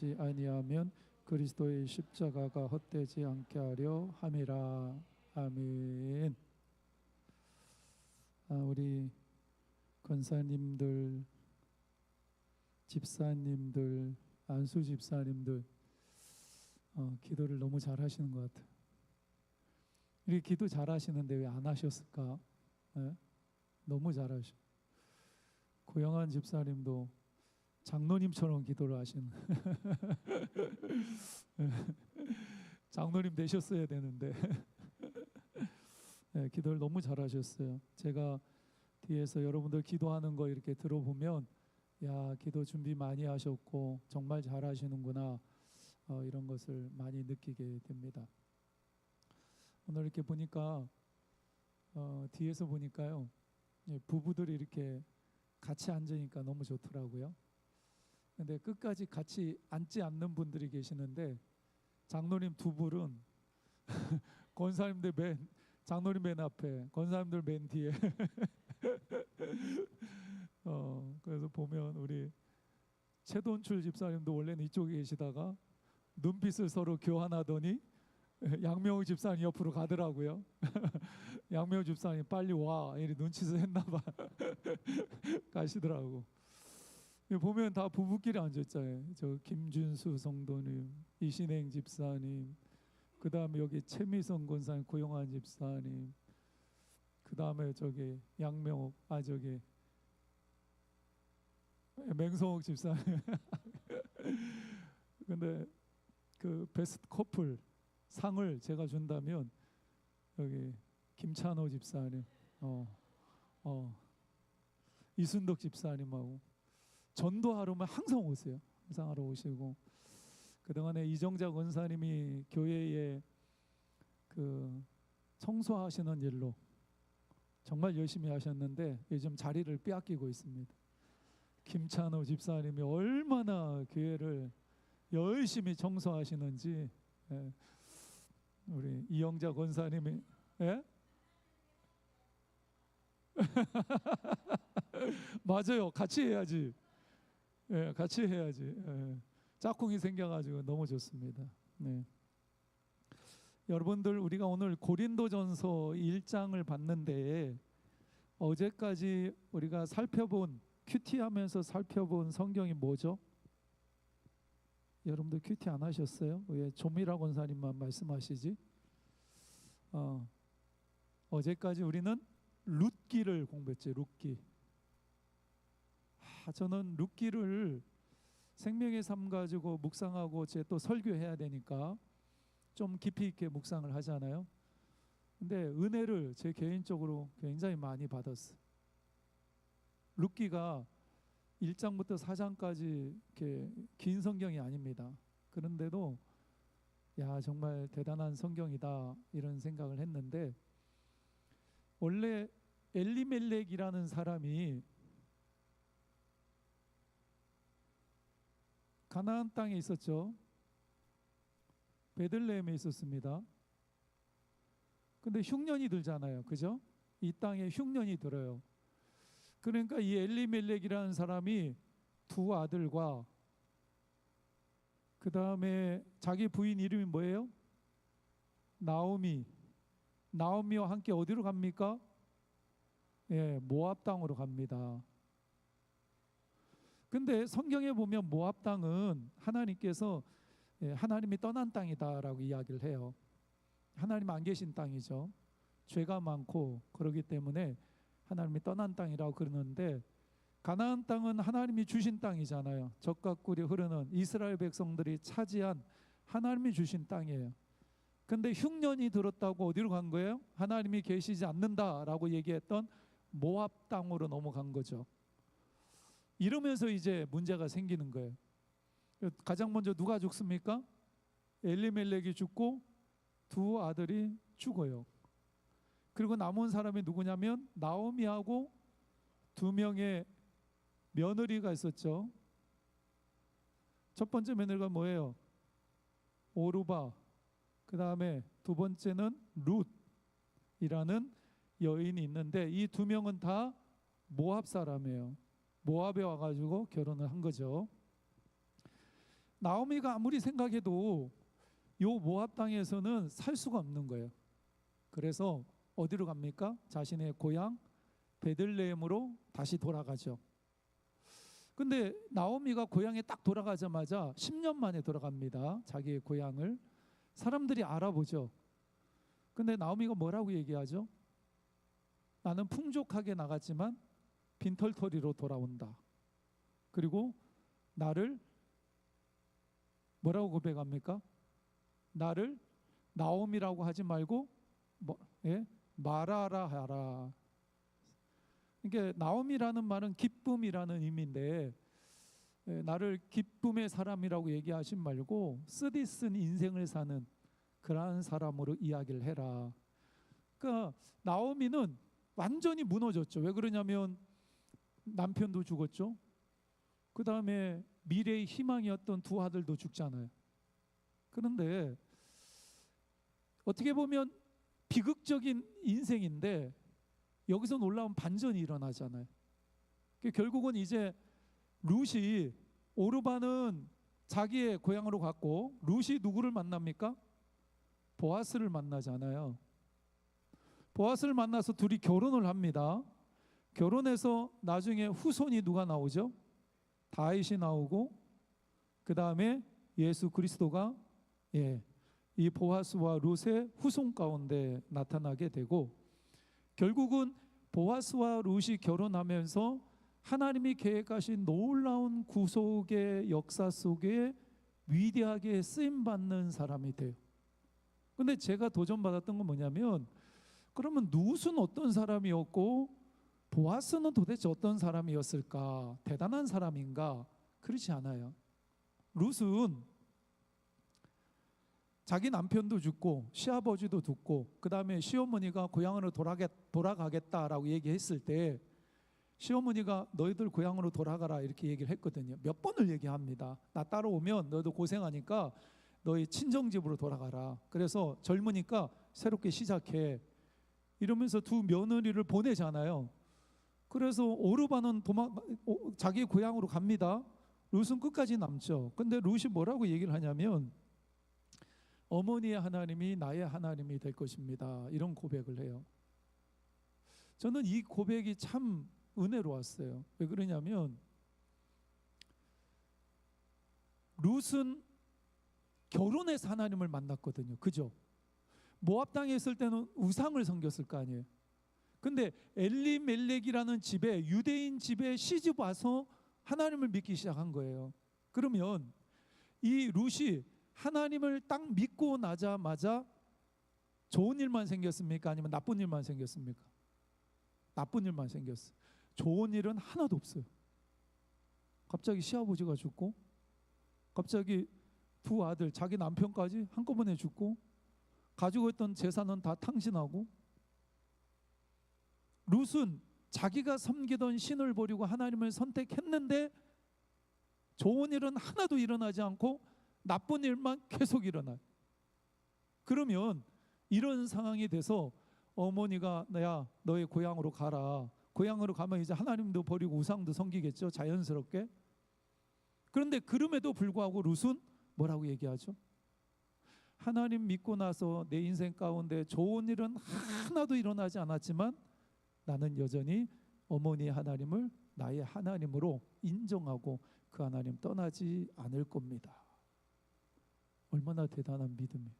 하지 아니하면 그리스도의 십자가가 헛되지 않게 하려 함이라. 아멘. 우리 권사님들, 집사님들, 안수 집사님들 기도를 너무 잘 하시는 것 같아요. 이렇게 기도 잘 하시는데 왜 안 하셨을까? 네? 너무 잘하셔. 고영한 집사님도 장로님처럼 기도를 하시는 장로님 되셨어야 되는데 네, 기도를 너무 잘하셨어요. 제가 뒤에서 여러분들 기도하는 거 이렇게 들어보면 야, 기도 준비 많이 하셨고 정말 잘하시는구나 이런 것을 많이 느끼게 됩니다. 오늘 이렇게 보니까 뒤에서 보니까요, 부부들이 이렇게 같이 앉으니까 너무 좋더라고요. 근데 끝까지 같이 앉지 않는 분들이 계시는데 장로님 두 분은 권사님들 장로님 맨 앞에, 권사님들 맨 뒤에 그래서 보면 우리 최돈출 집사님도 원래는 이쪽에 계시다가 눈빛을 서로 교환하더니 양명우 집사님 옆으로 가더라고요. 양명우 집사님 빨리 와 이렇게 눈치서 했나봐 가시더라고. 보면 다 부부끼리 앉았잖아요. 저 김준수 성도님, 이신행 집사님, 그 다음에 여기 최미성 권사님, 고용환 집사님, 그 다음에 저기 양명옥, 저기 맹성옥 집사님. 근데 그 베스트 커플 상을 제가 준다면 여기 김찬호 집사님, 이순덕 집사님하고 전도하러면 항상 오세요. 항상 하러 오시고, 그동안에 이정자 권사님이 교회에 그 청소하시는 일로 정말 열심히 하셨는데 요즘 자리를 빼앗기고 있습니다. 김찬호 집사님이 얼마나 교회를 열심히 청소하시는지, 우리 이영자 권사님이 맞아요. 같이 해야지. 같이 해야지. 짝꿍이 생겨가지고 너무 좋습니다. 네. 여러분들, 우리가 오늘 고린도전서 1장을 봤는데 어제까지 우리가 큐티하면서 살펴본 성경이 뭐죠? 여러분들 큐티 안 하셨어요? 왜 조미라 권사님만 말씀하시지? 어제까지 우리는 룻기를 공부했죠. 룻기. 저는 룻기를 생명의 삶 가지고 묵상하고 제 또 설교해야 되니까 좀 깊이 있게 묵상을 하잖아요. 근데 은혜를 제 개인적으로 굉장히 많이 받았어요. 룻기가 1장부터 4장까지 이렇게 긴 성경이 아닙니다. 그런데도 야, 정말 대단한 성경이다 이런 생각을 했는데, 원래 엘리멜렉이라는 사람이 가나안 땅에 있었죠. 베들레헴에 있었습니다. 근데 흉년이 들잖아요. 그죠? 이 땅에 흉년이 들어요. 그러니까 이 엘리멜렉이라는 사람이 두 아들과 그 다음에 자기 부인 이름이 뭐예요? 나오미와 함께 어디로 갑니까? 모압 땅으로 갑니다. 근데 성경에 보면 모압 땅은 하나님께서 하나님이 떠난 땅이다라고 이야기를 해요. 하나님 안 계신 땅이죠. 죄가 많고 그러기 때문에 하나님이 떠난 땅이라고 그러는데, 가나안 땅은 하나님이 주신 땅이잖아요. 젖과 꿀이 흐르는 이스라엘 백성들이 차지한 하나님이 주신 땅이에요. 근데 흉년이 들었다고 어디로 간 거예요? 하나님이 계시지 않는다라고 얘기했던 모압 땅으로 넘어간 거죠. 이러면서 이제 문제가 생기는 거예요. 가장 먼저 누가 죽습니까? 엘리멜렉이 죽고 두 아들이 죽어요. 그리고 남은 사람이 누구냐면 나오미하고 두 명의 며느리가 있었죠. 첫 번째 며느리가 뭐예요? 오르바. 그 다음에 두 번째는 룻이라는 여인이 있는데, 이 두 명은 다 모압 사람이에요. 모압에 와가지고 결혼을 한 거죠. 나오미가 아무리 생각해도 요 모압 땅에서는 살 수가 없는 거예요. 그래서 어디로 갑니까? 자신의 고향 베들레헴으로 다시 돌아가죠. 근데 나오미가 고향에 딱 돌아가자마자 10년 만에 돌아갑니다. 자기의 고향을. 사람들이 알아보죠. 근데 나오미가 뭐라고 얘기하죠? 나는 풍족하게 나갔지만 빈털터리로 돌아온다. 그리고 나를 뭐라고 고백합니까? 나를 나오미라고 하지 말고 마라라 하라. 그러니까 나오미라는 말은 기쁨이라는 의미인데 나를 기쁨의 사람이라고 얘기하지 말고 쓰디쓴 인생을 사는 그러한 사람으로 이야기를 해라. 그러니까 나오미는 완전히 무너졌죠. 왜 그러냐면 남편도 죽었죠. 그 다음에 미래의 희망이었던 두 아들도 죽잖아요. 그런데 어떻게 보면 비극적인 인생인데 여기서 놀라운 반전이 일어나잖아요. 결국은 이제 룻이 오르바는 자기의 고향으로 갔고 룻이 누구를 만납니까? 보아스를 만나잖아요. 보아스를 만나서 둘이 결혼을 합니다. 결혼해서 나중에 후손이 누가 나오죠? 다윗이 나오고 그 다음에 예수 그리스도가 이 보아스와 룻의 후손 가운데 나타나게 되고 결국은 보아스와 룻이 결혼하면서 하나님이 계획하신 놀라운 구속의 역사 속에 위대하게 쓰임받는 사람이 돼요. 근데 제가 도전받았던 건 뭐냐면 그러면 룻은 어떤 사람이었고 보아스는 도대체 어떤 사람이었을까? 대단한 사람인가? 그렇지 않아요. 룻은 자기 남편도 죽고 시아버지도 죽고 그 다음에 시어머니가 고향으로 돌아가겠다라고 얘기했을 때 시어머니가 너희들 고향으로 돌아가라 이렇게 얘기를 했거든요. 몇 번을 얘기합니다. 나 따라오면 너희도 고생하니까 너희 친정집으로 돌아가라. 그래서 젊으니까 새롭게 시작해 이러면서 두 며느리를 보내잖아요. 그래서 오르바는 자기 고향으로 갑니다. 룻은 끝까지 남죠. 근데 룻이 뭐라고 얘기를 하냐면 어머니의 하나님이 나의 하나님이 될 것입니다. 이런 고백을 해요. 저는 이 고백이 참 은혜로웠어요. 왜 그러냐면 룻은 결혼해서 하나님을 만났거든요. 그죠? 모압 땅에 있을 때는 우상을 섬겼을 거 아니에요. 근데 엘리멜렉이라는 집에 유대인 집에 시집 와서 하나님을 믿기 시작한 거예요. 그러면 이 룻이 하나님을 딱 믿고 나자마자 좋은 일만 생겼습니까? 아니면 나쁜 일만 생겼습니까? 나쁜 일만 생겼어요. 좋은 일은 하나도 없어요. 갑자기 시아버지가 죽고 갑자기 두 아들 자기 남편까지 한꺼번에 죽고 가지고 있던 재산은 다 탕진하고 룻은 자기가 섬기던 신을 버리고 하나님을 선택했는데 좋은 일은 하나도 일어나지 않고 나쁜 일만 계속 일어나요. 그러면 이런 상황이 돼서 어머니가 야 너의 고향으로 가라. 고향으로 가면 이제 하나님도 버리고 우상도 섬기겠죠. 자연스럽게. 그런데 그럼에도 불구하고 룻은 뭐라고 얘기하죠? 하나님 믿고 나서 내 인생 가운데 좋은 일은 하나도 일어나지 않았지만 나는 여전히 어머니 하나님을 나의 하나님으로 인정하고 그 하나님 떠나지 않을 겁니다. 얼마나 대단한 믿음이에요.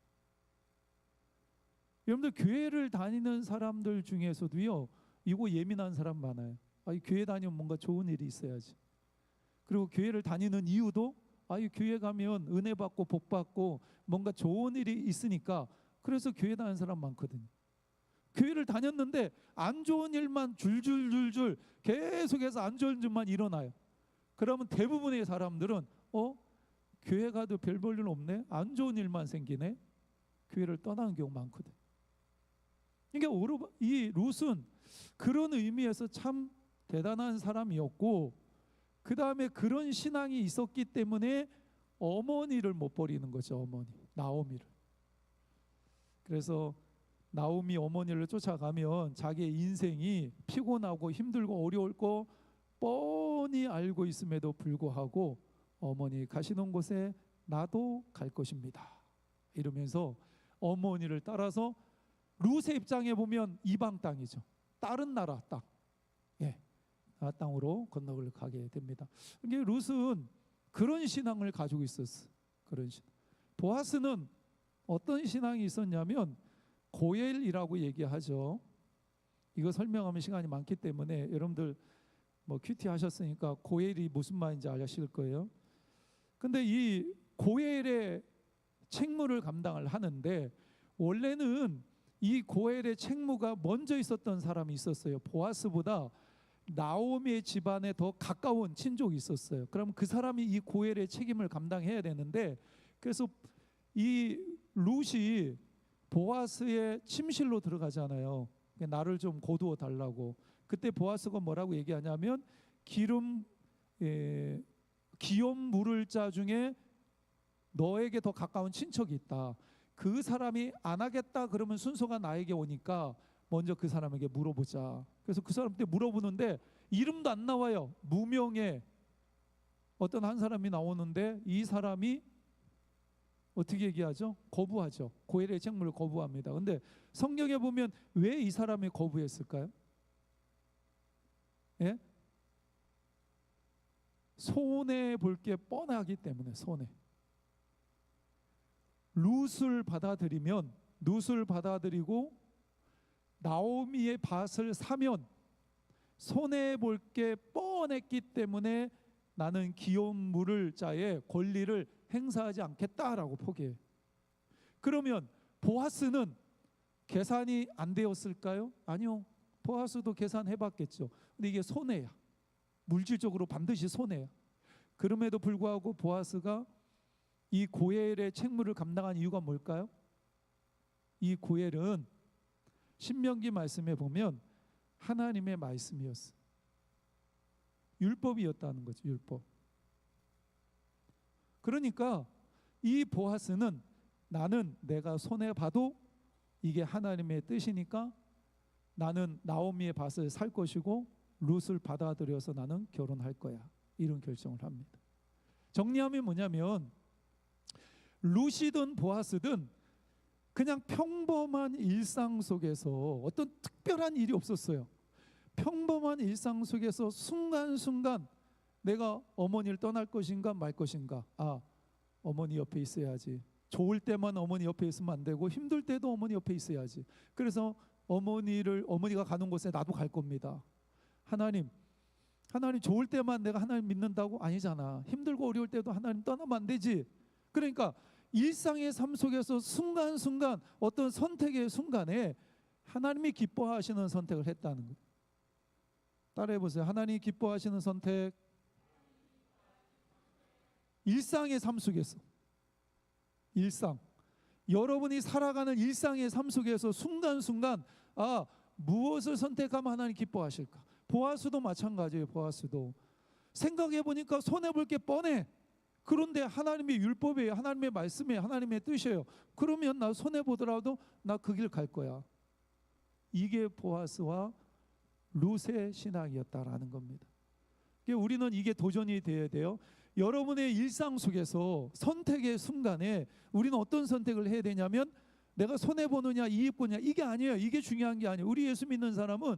여러분들 교회를 다니는 사람들 중에서도요 이거 예민한 사람 많아요. 이 교회 다니면 뭔가 좋은 일이 있어야지. 그리고 교회를 다니는 이유도 이 교회 가면 은혜 받고 복 받고 뭔가 좋은 일이 있으니까 그래서 교회 다니는 사람 많거든요. 교회를 다녔는데 안 좋은 일만 줄줄줄줄 계속해서 안 좋은 일만 일어나요. 그러면 대부분의 사람들은 교회 가도 별 볼 일 없네. 안 좋은 일만 생기네. 교회를 떠나는 경우 많거든. 그러니까 이 룻은 그런 의미에서 참 대단한 사람이었고 그 다음에 그런 신앙이 있었기 때문에 어머니를 못 버리는 거죠. 어머니 나오미를. 그래서 나오미 어머니를 쫓아가면 자기의 인생이 피곤하고 힘들고 어려울 거 뻔히 알고 있음에도 불구하고 어머니 가시는 곳에 나도 갈 것입니다. 이러면서 어머니를 따라서 룻의 입장에 보면 이방 땅이죠. 다른 나라 땅, 예, 나라 땅으로 건너를 가게 됩니다. 이게 룻은 그런 신앙을 가지고 있었어. 그런 신앙. 보아스는 어떤 신앙이 있었냐면 고엘이라고 얘기하죠. 이거 설명하면 시간이 많기 때문에 여러분들 뭐 큐티 하셨으니까 고엘이 무슨 말인지 아실 거예요. 근데 이 고엘의 책무를 감당을 하는데 원래는 이 고엘의 책무가 먼저 있었던 사람이 있었어요. 보아스보다 나오미의 집안에 더 가까운 친족이 있었어요. 그럼 그 사람이 이 고엘의 책임을 감당해야 되는데, 그래서 이 룻이 보아스의 침실로 들어가잖아요. 나를 좀 거두어 달라고. 그때 보아스가 뭐라고 얘기하냐면 기욤 물을 자 중에 너에게 더 가까운 친척이 있다. 그 사람이 안 하겠다 그러면 순서가 나에게 오니까 먼저 그 사람에게 물어보자. 그래서 그 사람한테 물어보는데 이름도 안 나와요. 무명의 어떤 한 사람이 나오는데 이 사람이 어떻게 얘기하죠? 거부하죠. 고엘의 책무를 거부합니다. 근데 성경에 보면 왜 이 사람이 거부했을까요? 예? 손해 볼 게 뻔하기 때문에. 손해. 룻을 받아들이고 나오미의 밭을 사면 손해 볼 게 뻔했기 때문에 나는 기욤 물을 자의 권리를 행사하지 않겠다라고 포기해. 그러면 보아스는 계산이 안 되었을까요? 아니요. 보아스도 계산해봤겠죠. 근데 이게 손해야. 물질적으로 반드시 손해야. 그럼에도 불구하고 보아스가 이 고엘의 책무를 감당한 이유가 뭘까요? 이 고엘은 신명기 말씀에 보면 하나님의 말씀이었어. 율법이었다는 거죠. 율법. 그러니까 이 보아스는 나는 내가 손해봐도 이게 하나님의 뜻이니까 나는 나오미의 밭을 살 것이고 룻을 받아들여서 나는 결혼할 거야. 이런 결정을 합니다. 정리하면 뭐냐면 룻이든 보아스든 그냥 평범한 일상 속에서 어떤 특별한 일이 없었어요. 평범한 일상 속에서 순간순간 내가 어머니를 떠날 것인가 말 것인가. 어머니 옆에 있어야지. 좋을 때만 어머니 옆에 있으면 안 되고 힘들 때도 어머니 옆에 있어야지. 그래서 어머니가 가는 곳에 나도 갈 겁니다. 하나님 좋을 때만 내가 하나님 믿는다고? 아니잖아. 힘들고 어려울 때도 하나님 떠나면 안 되지. 그러니까 일상의 삶 속에서 순간순간 어떤 선택의 순간에 하나님이 기뻐하시는 선택을 했다는 거예요. 따라해 보세요. 하나님이 기뻐하시는 선택. 일상의 삶 속에서, 일상, 여러분이 살아가는 일상의 삶 속에서 순간순간 무엇을 선택하면 하나님 기뻐하실까? 보아스도 마찬가지예요. 보아스도 생각해 보니까 손해볼 게 뻔해. 그런데 하나님의 율법이에요. 하나님의 말씀이에요. 하나님의 뜻이에요. 그러면 나 손해보더라도 나 그 길 갈 거야. 이게 보아스와 룻의 신앙이었다라는 겁니다. 우리는 이게 도전이 돼야 돼요. 여러분의 일상 속에서 선택의 순간에 우리는 어떤 선택을 해야 되냐면 내가 손해보느냐 이익 보느냐 이게 아니에요. 이게 중요한 게 아니에요. 우리 예수 믿는 사람은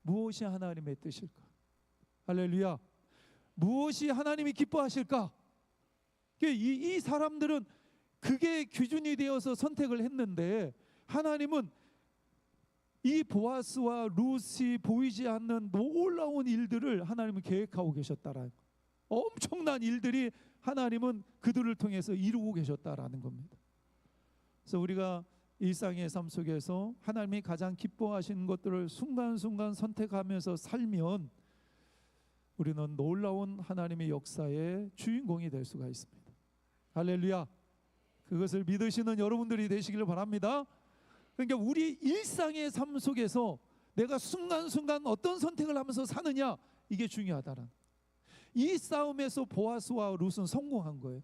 무엇이 하나님의 뜻일까? 할렐루야. 무엇이 하나님이 기뻐하실까? 이 사람들은 그게 기준이 되어서 선택을 했는데 하나님은 이 보아스와 룻이 보이지 않는 놀라운 일들을 하나님은 계획하고 계셨다라는 거예요. 엄청난 일들이 하나님은 그들을 통해서 이루고 계셨다라는 겁니다. 그래서 우리가 일상의 삶 속에서 하나님이 가장 기뻐하시는 것들을 순간순간 선택하면서 살면 우리는 놀라운 하나님의 역사의 주인공이 될 수가 있습니다. 할렐루야. 그것을 믿으시는 여러분들이 되시기를 바랍니다. 그러니까 우리 일상의 삶 속에서 내가 순간순간 어떤 선택을 하면서 사느냐, 이게 중요하다는. 이 싸움에서 보아스와 룻은 성공한 거예요.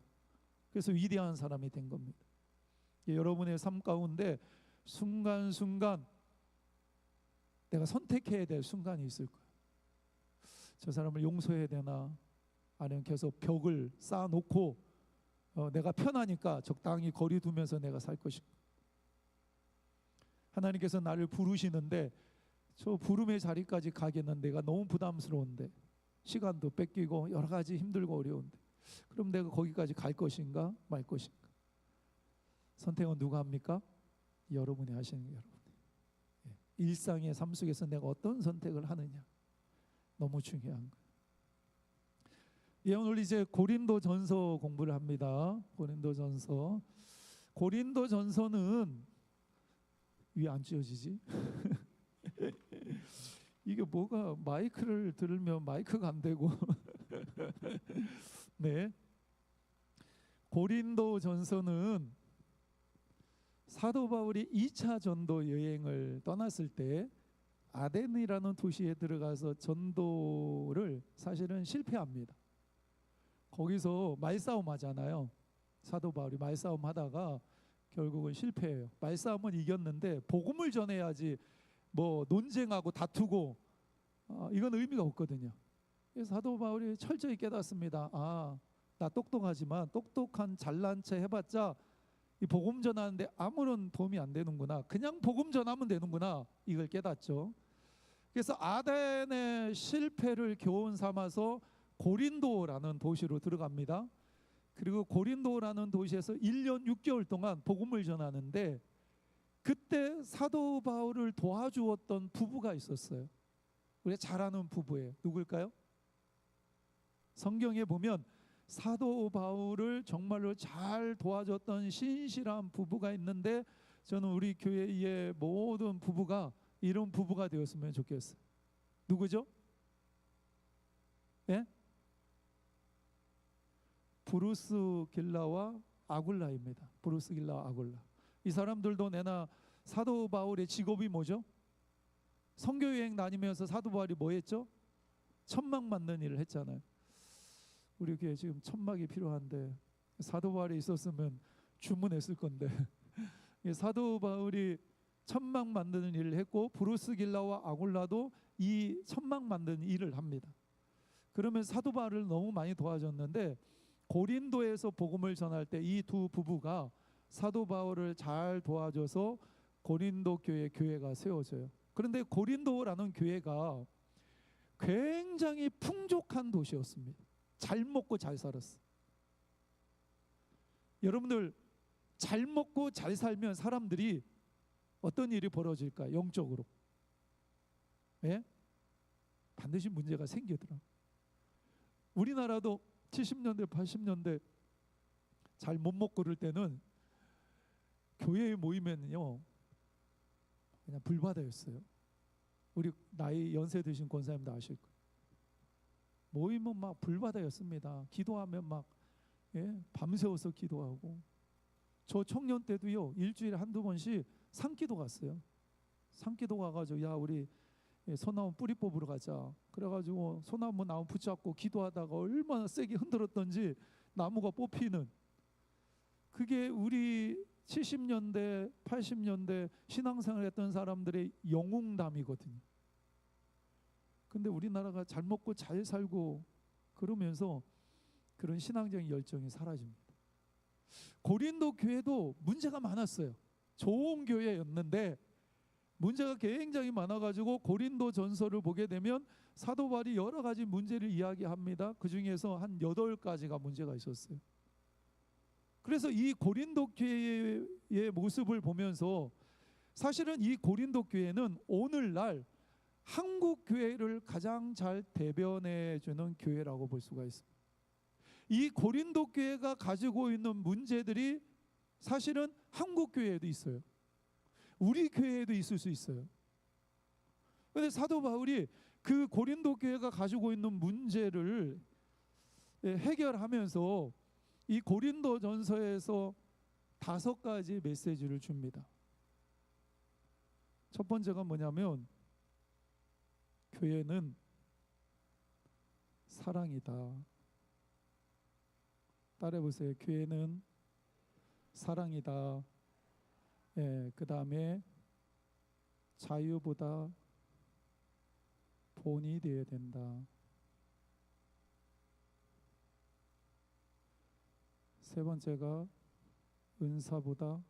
그래서 위대한 사람이 된 겁니다. 여러분의 삶 가운데 순간순간 내가 선택해야 될 순간이 있을 거예요. 저 사람을 용서해야 되나, 아니면 계속 벽을 쌓아놓고 내가 편하니까 적당히 거리 두면서 내가 살 것이고, 하나님께서 나를 부르시는데 저 부름의 자리까지 가기는 내가 너무 부담스러운데, 시간도 뺏기고 여러 가지 힘들고 어려운데, 그럼 내가 거기까지 갈 것인가 말 것인가? 선택은 누가 합니까? 여러분이 하시는 거예요. 여러분. 일상의 삶 속에서 내가 어떤 선택을 하느냐, 너무 중요한 거예요. 예, 오늘 이제 고린도전서 공부를 합니다. 고린도전서는 왜 안 쥐어지지? 이게 뭐가, 마이크를 들으면 마이크가 안 되고 네, 고린도전서는 사도 바울이 2차 전도 여행을 떠났을 때 아덴이라는 도시에 들어가서 전도를 사실은 실패합니다. 거기서 말싸움 하잖아요. 사도 바울이 말싸움 하다가 결국은 실패해요. 말싸움은 이겼는데 복음을 전해야지 뭐 논쟁하고 다투고 이건 의미가 없거든요. 그래서 사도 바울이 철저히 깨닫습니다. 나 똑똑하지만 똑똑한 잘난 체 해봤자 이 복음 전하는데 아무런 도움이 안 되는구나. 그냥 복음 전하면 되는구나. 이걸 깨닫죠. 그래서 아덴의 실패를 교훈 삼아서 고린도라는 도시로 들어갑니다. 그리고 고린도라는 도시에서 1년 6개월 동안 복음을 전하는데, 그때 사도 바울을 도와주었던 부부가 있었어요. 우리가 잘 아는 부부예요. 누굴까요? 성경에 보면 사도 바울을 정말로 잘 도와줬던 신실한 부부가 있는데, 저는 우리 교회의 모든 부부가 이런 부부가 되었으면 좋겠어요. 누구죠? 예? 브루스 길라와 아굴라입니다. 브루스 길라와 아굴라. 이 사람들도 내나 사도 바울의 직업이 뭐죠? 선교 여행 다니면서 사도 바울이 뭐 했죠? 천막 만드는 일을 했잖아요. 우리 교회 지금 천막이 필요한데, 사도 바울이 있었으면 주문했을 건데 사도 바울이 천막 만드는 일을 했고, 브루스 길라와 아굴라도 이 천막 만드는 일을 합니다. 그러면 사도 바울을 너무 많이 도와줬는데, 고린도에서 복음을 전할 때 이 두 부부가 사도 바울을 잘 도와줘서 고린도 교회가 세워져요. 그런데 고린도라는 교회가 굉장히 풍족한 도시였습니다. 잘 먹고 잘 살았어. 여러분들, 잘 먹고 잘 살면 사람들이 어떤 일이 벌어질까? 영적으로. 예? 반드시 문제가 생기더라. 우리나라도 70년대 80년대 잘 못 먹고 그럴 때는 교회에 모이면요 그냥 불바다였어요. 우리 나이 연세 드신 권사님도 아실 거예요. 모이면 막 불바다였습니다. 기도하면 막 밤새워서 기도하고, 저 청년 때도요 일주일에 한두 번씩 산기도 갔어요. 산기도 가가지고 야 우리 소나무 뿌리 뽑으러 가자. 그래가지고 소나무 나무 붙잡고 기도하다가 얼마나 세게 흔들었던지 나무가 뽑히는, 그게 우리 70년대 80년대 신앙생활 했던 사람들의 영웅담이거든요. 근데 우리나라가 잘 먹고 잘 살고 그러면서 그런 신앙적인 열정이 사라집니다. 고린도 교회도 문제가 많았어요. 좋은 교회였는데 문제가 굉장히 많아가지고 고린도 전서를 보게 되면 사도 바울이 여러 가지 문제를 이야기합니다. 그 중에서 한 8가지가 문제가 있었어요. 그래서 이 고린도 교회의 모습을 보면서 사실은 이 고린도 교회는 오늘날 한국 교회를 가장 잘 대변해 주는 교회라고 볼 수가 있습니다. 이 고린도 교회가 가지고 있는 문제들이 사실은 한국 교회에도 있어요. 우리 교회에도 있을 수 있어요. 그런데 사도 바울이 그 고린도 교회가 가지고 있는 문제를 해결하면서 이 고린도전서에서 5가지 메시지를 줍니다. 첫 번째가 뭐냐면 교회는 사랑이다. 따라해보세요. 교회는 사랑이다. 그 다음에 자유보다 본이 되어야 된다. 세 번째가 은사보다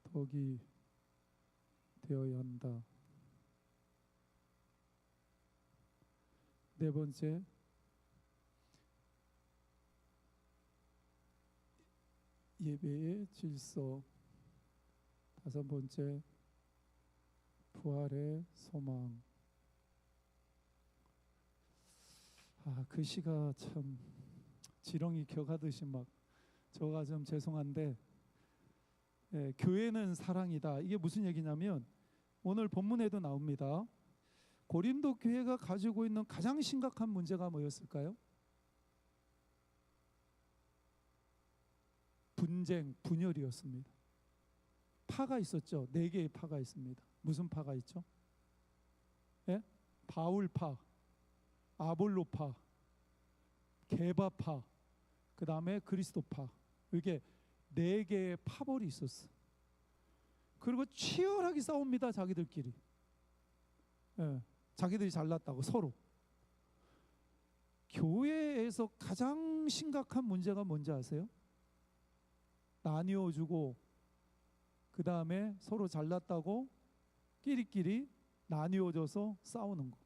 덕이 되어야 한다. 네 번째, 예배의 질서. 다섯 번째, 부활의 소망. 그 시가 참 지렁이 격하듯이 막 저가 좀 죄송한데, 교회는 사랑이다. 이게 무슨 얘기냐면 오늘 본문에도 나옵니다. 고린도 교회가 가지고 있는 가장 심각한 문제가 뭐였을까요? 분쟁, 분열이었습니다. 파가 있었죠. 4개의 파가 있습니다. 무슨 파가 있죠? 예? 바울파, 아볼로파, 게바파, 그 다음에 그리스도파. 이게 4개의 파벌이 있었어. 그리고 치열하게 싸웁니다. 자기들끼리. 예, 자기들이 잘났다고 서로. 교회에서 가장 심각한 문제가 뭔지 아세요? 나뉘어주고 그 다음에 서로 잘났다고 끼리끼리 나뉘어져서 싸우는 거.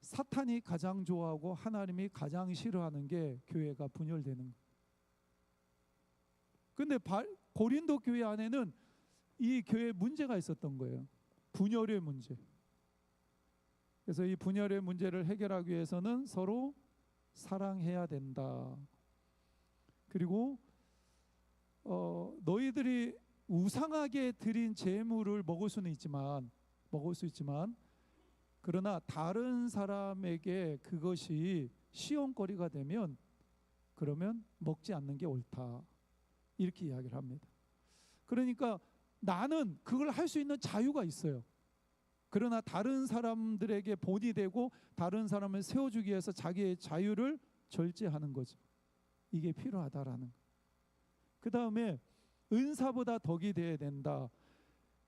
사탄이 가장 좋아하고 하나님이 가장 싫어하는 게 교회가 분열되는 거. 근데 고린도 교회 안에는 이 교회에 문제가 있었던 거예요. 분열의 문제. 그래서 이 분열의 문제를 해결하기 위해서는 서로 사랑해야 된다. 그리고 너희들이 우상하게 드린 제물을 먹을 수 있지만 그러나 다른 사람에게 그것이 시험거리가 되면 그러면 먹지 않는 게 옳다. 이렇게 이야기를 합니다. 그러니까 나는 그걸 할 수 있는 자유가 있어요. 그러나 다른 사람들에게 본이 되고 다른 사람을 세워주기 위해서 자기의 자유를 절제하는 거죠. 이게 필요하다라는 거. 그 다음에 은사보다 덕이 돼야 된다.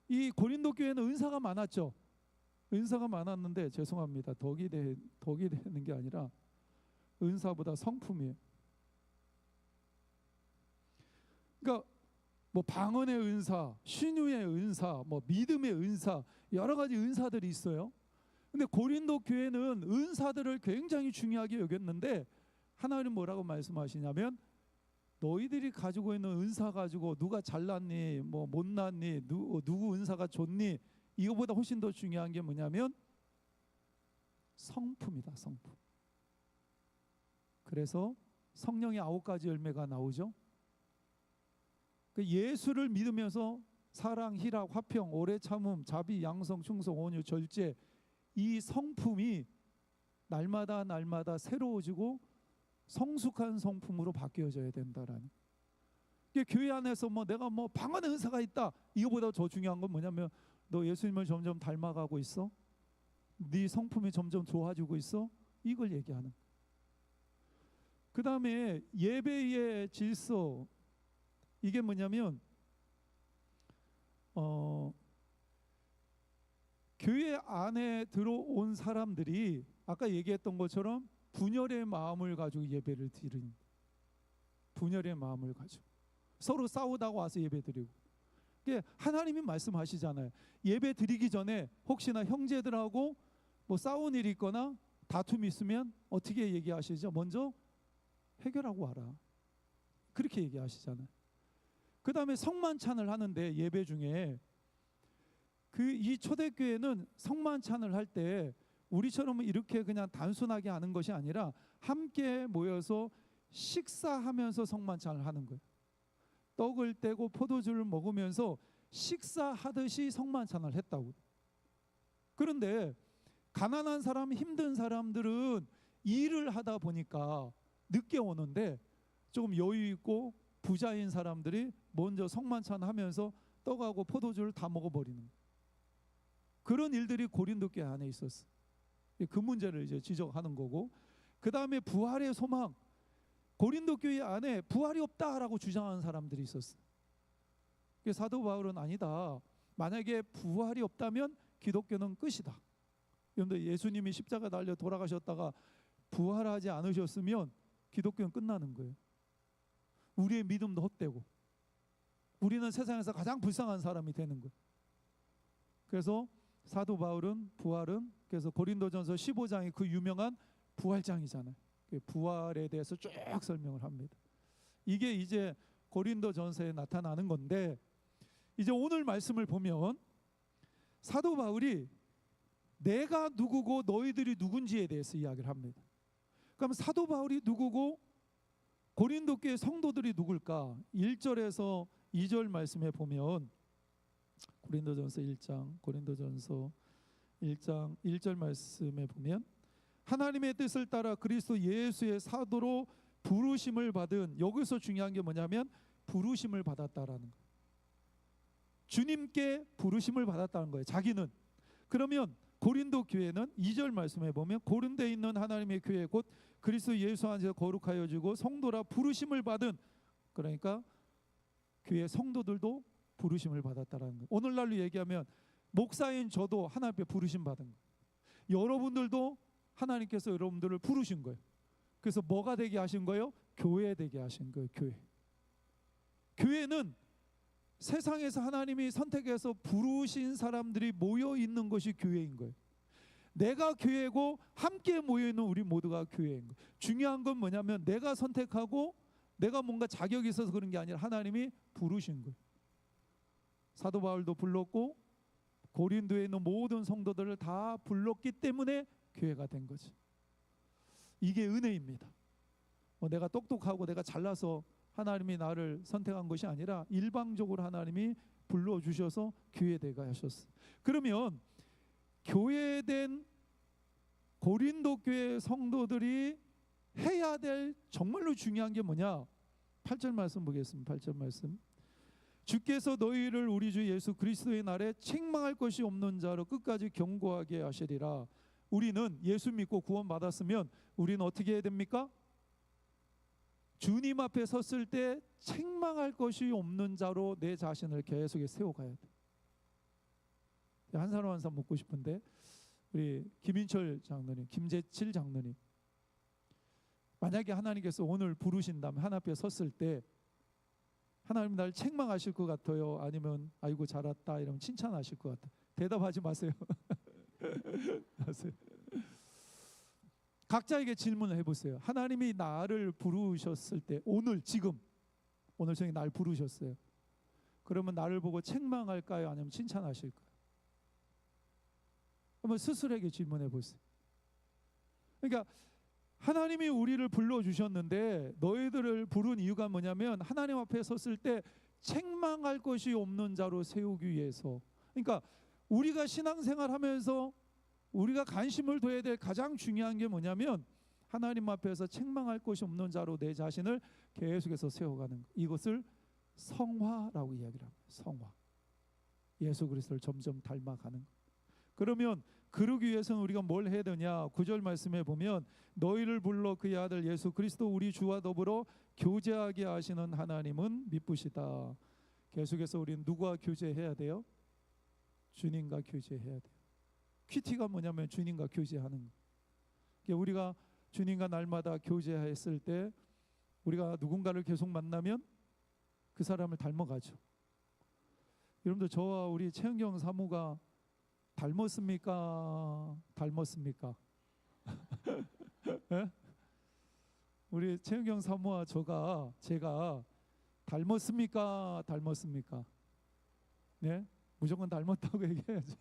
이 고린도 교회는 은사가 많았죠. 은사가 많았는데 죄송합니다. 덕이 되는 게 아니라 은사보다 성품이에요. 그러니까 뭐 방언의 은사, 신유의 은사, 뭐 믿음의 은사, 여러 가지 은사들이 있어요. 근데 고린도 교회는 은사들을 굉장히 중요하게 여겼는데 하나님 뭐라고 말씀하시냐면 너희들이 가지고 있는 은사 가지고 누가 잘났니, 뭐 못났니, 누구 은사가 좋니, 이거보다 훨씬 더 중요한 게 뭐냐면 성품이다. 성품. 그래서 성령의 9가지 열매가 나오죠. 예수를 믿으면서 사랑, 희락, 화평, 오래 참음, 자비, 양성, 충성, 온유, 절제, 이 성품이 날마다 새로워지고 성숙한 성품으로 바뀌어져야 된다라는. 이게 교회 안에서 뭐 내가 뭐 방언의 은사가 있다, 이거보다 더 중요한 건 뭐냐면 너 예수님을 점점 닮아가고 있어? 네 성품이 점점 좋아지고 있어? 이걸 얘기하는. 그 다음에 예배의 질서. 이게 뭐냐면 교회 안에 들어온 사람들이 아까 얘기했던 것처럼 분열의 마음을 가지고 예배를 드리는, 분열의 마음을 가지고 서로 싸우다가 와서 예배 드리고. 이게 하나님이 말씀하시잖아요. 예배 드리기 전에 혹시나 형제들하고 뭐 싸운 일이 있거나 다툼이 있으면 어떻게 얘기하시죠? 먼저 해결하고 와라. 그렇게 얘기하시잖아요. 그 다음에 성만찬을 하는데 예배 중에 이 초대교회는 성만찬을 할 때 우리처럼 이렇게 그냥 단순하게 하는 것이 아니라 함께 모여서 식사하면서 성만찬을 하는 거예요. 떡을 떼고 포도주를 먹으면서 식사하듯이 성만찬을 했다고. 그런데 가난한 사람, 힘든 사람들은 일을 하다 보니까 늦게 오는데 조금 여유 있고 부자인 사람들이 먼저 성만찬 하면서 떡하고 포도주를 다 먹어버리는 그런 일들이 고린도 교회 안에 있었어. 그 문제를 이제 지적하는 거고. 그 다음에 부활의 소망. 고린도 교회 안에 부활이 없다라고 주장하는 사람들이 있었어. 사도 바울은 아니다. 만약에 부활이 없다면 기독교는 끝이다. 그런데 예수님이 십자가 달려 돌아가셨다가 부활하지 않으셨으면 기독교는 끝나는 거예요. 우리의 믿음도 헛되고 우리는 세상에서 가장 불쌍한 사람이 되는 거예요. 그래서 사도 바울은 부활은 그래서 고린도전서 15장이 그 유명한 부활장이잖아요. 부활에 대해서 쭉 설명을 합니다. 이게 이제 고린도전서에 나타나는 건데, 이제 오늘 말씀을 보면 사도 바울이 내가 누구고 너희들이 누군지에 대해서 이야기를 합니다. 그럼 사도 바울이 누구고 고린도 교회 성도들이 누굴까? 1절에서 2절 말씀에 보면 고린도전서 1장 1절 말씀에 보면 하나님의 뜻을 따라 그리스도 예수의 사도로 부르심을 받은, 여기서 중요한 게 뭐냐면 부르심을 받았다라는 거예요. 주님께 부르심을 받았다는 거예요. 자기는. 그러면 고린도 교회는 2절 말씀에 보면 고린도에 있는 하나님의 교회 곧 그리스도 예수 안에서 거룩하여지고 성도라 부르심을 받은, 그러니까 교회 성도들도 부르심을 받았다라는 거예요. 오늘날로 얘기하면 목사인 저도 하나님 앞에 부르심 받은 거예요. 여러분들도 하나님께서 여러분들을 부르신 거예요. 그래서 뭐가 되게 하신 거예요? 교회 되게 하신 거예요. 교회는 세상에서 하나님이 선택해서 부르신 사람들이 모여 있는 것이 교회인 거예요. 내가 교회고 함께 모여 있는 우리 모두가 교회인 거예요. 중요한 건 뭐냐면 내가 선택하고 내가 뭔가 자격이 있어서 그런 게 아니라 하나님이 부르신 거예요. 사도 바울도 불렀고 고린도에 있는 모든 성도들을 다 불렀기 때문에 교회가 된 거지. 이게 은혜입니다. 내가 똑똑하고 내가 잘나서 하나님이 나를 선택한 것이 아니라 일방적으로 하나님이 불러주셔서 교회되게 하셨어요. 그러면 교회된 고린도 교회 성도들이 해야 될 정말로 중요한 게 뭐냐? 8절 말씀 보겠습니다. 8절 말씀. 주께서 너희를 우리 주 예수 그리스도의 날에 책망할 것이 없는 자로 끝까지 경고하게 하시리라. 우리는 예수 믿고 구원받았으면 우리는 어떻게 해야 됩니까? 주님 앞에 섰을 때 책망할 것이 없는 자로 내 자신을 계속 세워가야 돼. 한 사람 한 사람 묻고 싶은데, 우리 김인철 장로님, 김재칠 장로님, 만약에 하나님께서 오늘 부르신다면 하나님 앞에 섰을 때 하나님 날 책망하실 것 같아요? 아니면 아이고 잘했다 이러면 칭찬하실 것 같아요? 대답하지 마세요. 각자에게 질문을 해보세요. 하나님이 나를 부르셨을 때, 오늘 지금 오늘 저녁에 날 부르셨어요. 그러면 나를 보고 책망할까요? 아니면 칭찬하실까요? 한번 스스로에게 질문해 보세요. 그러니까 하나님이 우리를 불러주셨는데 너희들을 부른 이유가 뭐냐면 하나님 앞에 섰을 때 책망할 것이 없는 자로 세우기 위해서. 그러니까 우리가 신앙생활 하면서 우리가 관심을 둬야 될 가장 중요한 게 뭐냐면 하나님 앞에서 책망할 것이 없는 자로 내 자신을 계속해서 세워가는 것. 이것을 성화라고 이야기를 합니다. 성화. 예수 그리스도를 점점 닮아가는 것. 그러면 그러기 위해서는 우리가 뭘 해야 되냐? 9절 말씀에 보면 너희를 불러 그의 아들 예수 그리스도 우리 주와 더불어 교제하게 하시는 하나님은 미쁘시다. 계속해서 우리는 누구와 교제해야 돼요? 주님과 교제해야 돼요. 큐티가 뭐냐면 주님과 교제하는 거. 우리가 주님과 날마다 교제했을 때 우리가 누군가를 계속 만나면 그 사람을 닮아가죠. 여러분들 저와 우리 최은경 사모가 닮았습니까? 닮았습니까? 네? 우리 최은경 사모와 제가 닮았습니까? 닮았습니까? 네? 무조건 닮았다고 얘기해야지.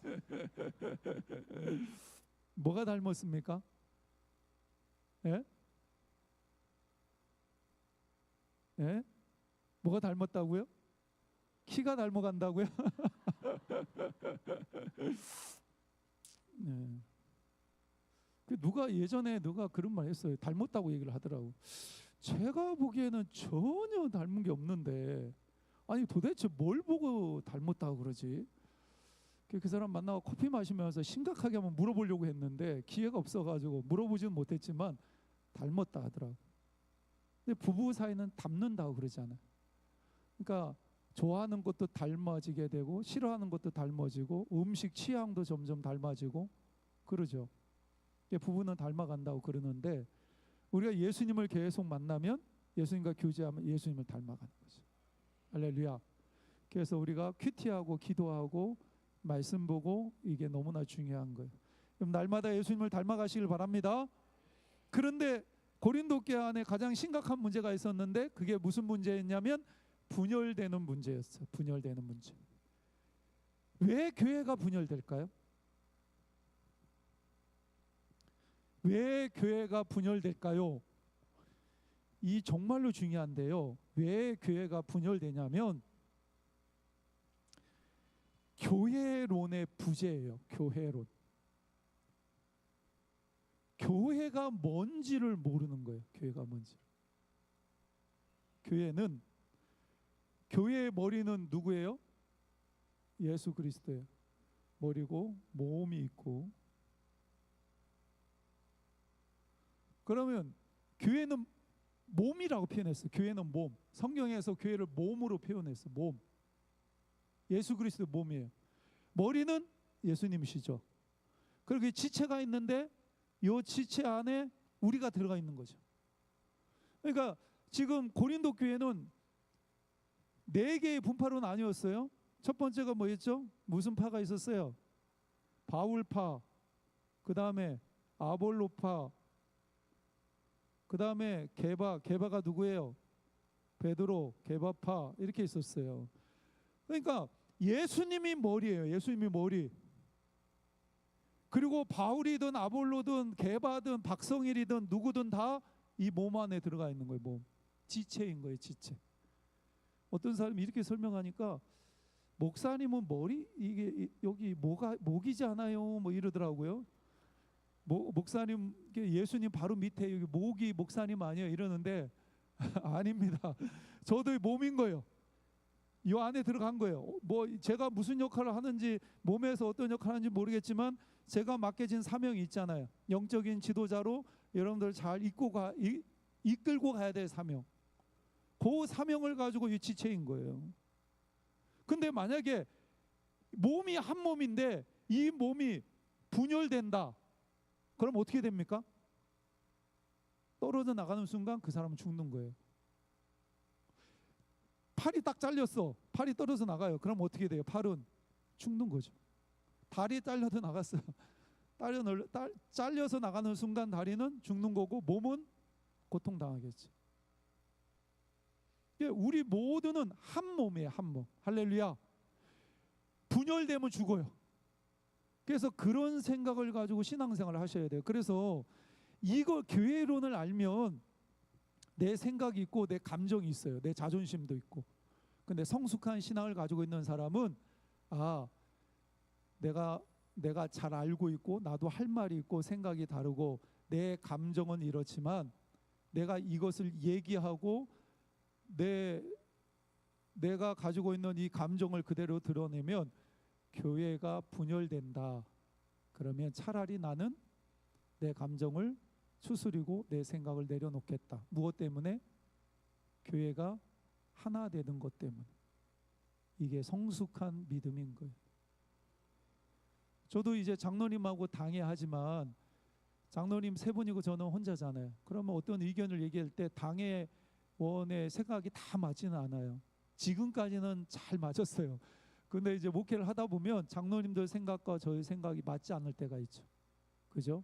뭐가 닮았습니까? 예? 예? 뭐가 닮았다고요? 키가 닮아간다고요? 네. 예전에 누가 그런 말 했어요. 닮았다고 얘기를 하더라고. 제가 보기에는 전혀 닮은 게 없는데, 아니 도대체 뭘 보고 닮았다고 그러지? 그 사람 만나고 커피 마시면서 심각하게 한번 물어보려고 했는데 기회가 없어가지고 물어보지는 못했지만 닮았다 하더라고. 근데 부부 사이는 닮는다고 그러잖아요. 그러니까 좋아하는 것도 닮아지게 되고 싫어하는 것도 닮아지고 음식 취향도 점점 닮아지고 그러죠. 부부는 닮아간다고 그러는데 우리가 예수님을 계속 만나면, 예수님과 교제하면 예수님을 닮아가는 거죠. 할렐루야. 그래서 우리가 큐티하고 기도하고 말씀 보고, 이게 너무나 중요한 거예요. 그럼 날마다 예수님을 닮아가시길 바랍니다. 그런데 고린도 교회 안에 가장 심각한 문제가 있었는데, 그게 무슨 문제였냐면 분열되는 문제였어요. 분열되는 문제. 왜 교회가 분열될까요? 왜 교회가 분열될까요? 이 정말로 중요한데요. 왜 교회가 분열되냐면 교회론의 부재예요. 교회론. 교회가 뭔지를 모르는 거예요. 교회가 뭔지. 교회는, 교회의 머리는 누구예요? 예수 그리스도예요. 머리고 몸이 있고. 그러면 교회는 몸이라고 표현했어요. 교회는 몸. 성경에서 교회를 몸으로 표현했어요. 몸. 예수 그리스도 몸이에요. 머리는 예수님이시죠. 그리고 지체가 있는데 이 지체 안에 우리가 들어가 있는 거죠. 그러니까 지금 고린도 교회는 4개의 분파로 나뉘었어요. 첫 번째가 뭐였죠? 무슨 파가 있었어요? 바울파, 그 다음에 아볼로파, 그 다음에 게바가 누구예요? 베드로, 게바파, 이렇게 있었어요. 그러니까 예수님이 머리예요. 예수님이 머리. 그리고 바울이든 아볼로든 게바든 박성일이든 누구든 다 이 몸 안에 들어가 있는 거예요. 몸. 지체인 거예요. 지체. 어떤 사람이 이렇게 설명하니까, 목사님은 머리, 이게 여기 목이지 않아요? 뭐 이러더라고요. 목사님, 예수님 바로 밑에 여기 목이 목사님 아니에요? 이러는데 아닙니다. 저도 몸인 거예요. 이 안에 들어간 거예요. 뭐 제가 무슨 역할을 하는지, 몸에서 어떤 역할을 하는지 모르겠지만 제가 맡겨진 사명이 있잖아요. 영적인 지도자로 여러분들 잘 이끌고 가야 될 사명. 그 사명을 가지고 이 지체인 거예요. 근데 만약에 몸이 한 몸인데 이 몸이 분열된다, 그럼 어떻게 됩니까? 떨어져 나가는 순간 그 사람은 죽는 거예요. 팔이 딱 잘렸어. 팔이 떨어져 나가요. 그럼 어떻게 돼요? 팔은 죽는 거죠. 다리 잘려도 나갔어요. 잘려서 나가는 순간 다리는 죽는 거고, 몸은 고통당하겠지. 우리 모두는 한 몸이에요. 한 몸. 할렐루야. 분열되면 죽어요. 그래서 그런 생각을 가지고 신앙생활을 하셔야 돼요. 그래서 이거 교회론을 알면 내 생각이 있고 내 감정이 있어요. 내 자존심도 있고. 근데 성숙한 신앙을 가지고 있는 사람은, 내가 잘 알고 있고 나도 할 말이 있고 생각이 다르고 내 감정은 이렇지만 내가 이것을 얘기하고 내가 가지고 있는 이 감정을 그대로 드러내면 교회가 분열된다. 그러면 차라리 나는 내 감정을 추스리고 내 생각을 내려놓겠다. 무엇 때문에? 교회가 하나 되는 것 때문에. 이게 성숙한 믿음인 거예요. 저도 이제 장로님하고 당회하지만 장로님 3분이고 저는 혼자잖아요. 그러면 어떤 의견을 얘기할 때 당회원의 생각이 다 맞지는 않아요. 지금까지는 잘 맞았어요. 근데 이제 목회를 하다 보면 장로님들 생각과 저의 생각이 맞지 않을 때가 있죠. 그죠?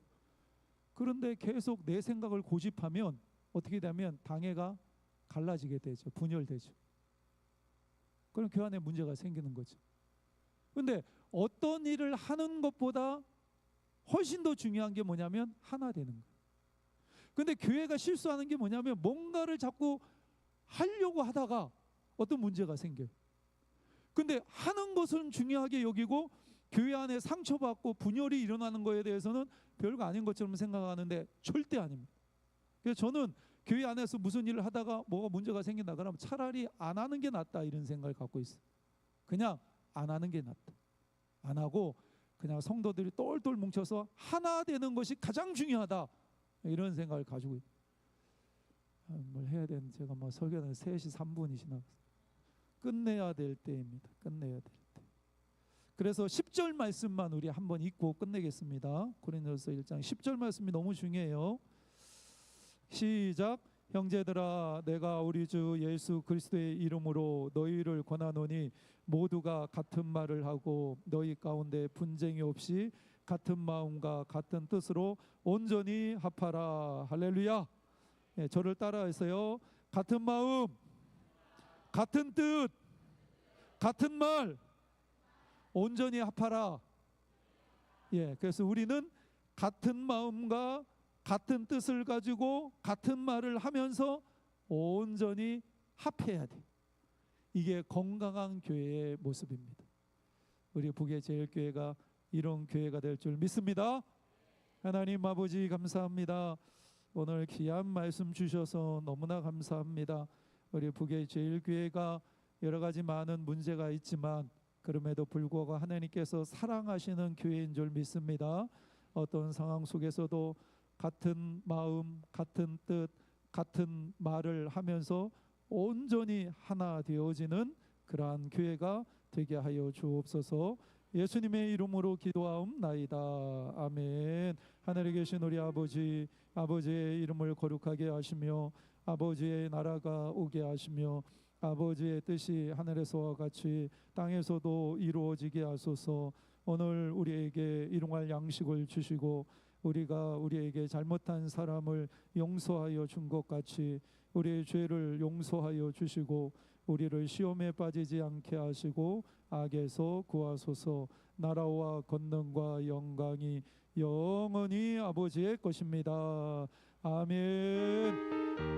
그런데 계속 내 생각을 고집하면 어떻게 되면 당회가 갈라지게 되죠. 분열되죠. 그럼 그 안에 문제가 생기는 거죠. 근데 어떤 일을 하는 것보다 훨씬 더 중요한 게 뭐냐면 하나 되는 거예요. 근데 교회가 실수하는 게 뭐냐면 뭔가를 자꾸 하려고 하다가 어떤 문제가 생겨요. 근데 하는 것은 중요하게 여기고 교회 안에 상처받고 분열이 일어나는 거에 대해서는 별거 아닌 것처럼 생각하는데 절대 아닙니다. 그래서 저는 교회 안에서 무슨 일을 하다가 뭐가 문제가 생긴다 그러면 차라리 안 하는 게 낫다, 이런 생각을 갖고 있어요. 그냥 안 하는 게 낫다. 안 하고 그냥 성도들이 똘똘 뭉쳐서 하나 되는 것이 가장 중요하다, 이런 생각을 가지고 있어요. 뭘 해야 되는지, 제가 뭐 설교는 3시 3분이 지나갔어요. 끝내야 될 때입니다. 끝내야 될 때. 그래서 10절 말씀만 우리 한번 읽고 끝내겠습니다. 고린도서 1장 10절 말씀이 너무 중요해요. 시작. 형제들아, 내가 우리 주 예수 그리스도의 이름으로 너희를 권하노니 모두가 같은 말을 하고 너희 가운데 분쟁이 없이 같은 마음과 같은 뜻으로 온전히 합하라. 할렐루야. 예, 저를 따라해서요. 같은 마음, 같은 뜻, 같은 말, 온전히 합하라. 예, 그래서 우리는 같은 마음과 같은 뜻을 가지고 같은 말을 하면서 온전히 합해야 돼. 이게 건강한 교회의 모습입니다. 우리 북의 제일교회가 이런 교회가 될 줄 믿습니다. 하나님 아버지 감사합니다. 오늘 귀한 말씀 주셔서 너무나 감사합니다. 우리 북의 제일교회가 여러 가지 많은 문제가 있지만 그럼에도 불구하고 하나님께서 사랑하시는 교회인 줄 믿습니다. 어떤 상황 속에서도 같은 마음, 같은 뜻, 같은 말을 하면서 온전히 하나 되어지는 그러한 교회가 되게 하여 주옵소서. 예수님의 이름으로 기도하옵나이다. 아멘. 하늘에 계신 우리 아버지, 아버지의 이름을 거룩하게 하시며 아버지의 나라가 오게 하시며 아버지의 뜻이 하늘에서와 같이 땅에서도 이루어지게 하소서. 오늘 우리에게 일용할 양식을 주시고 우리가 우리에게 잘못한 사람을 용서하여 준 것 같이 우리의 죄를 용서하여 주시고 우리를 시험에 빠지지 않게 하시고 악에서 구하소서. 나라와 권능과 영광이 영원히 아버지의 것입니다. 아멘.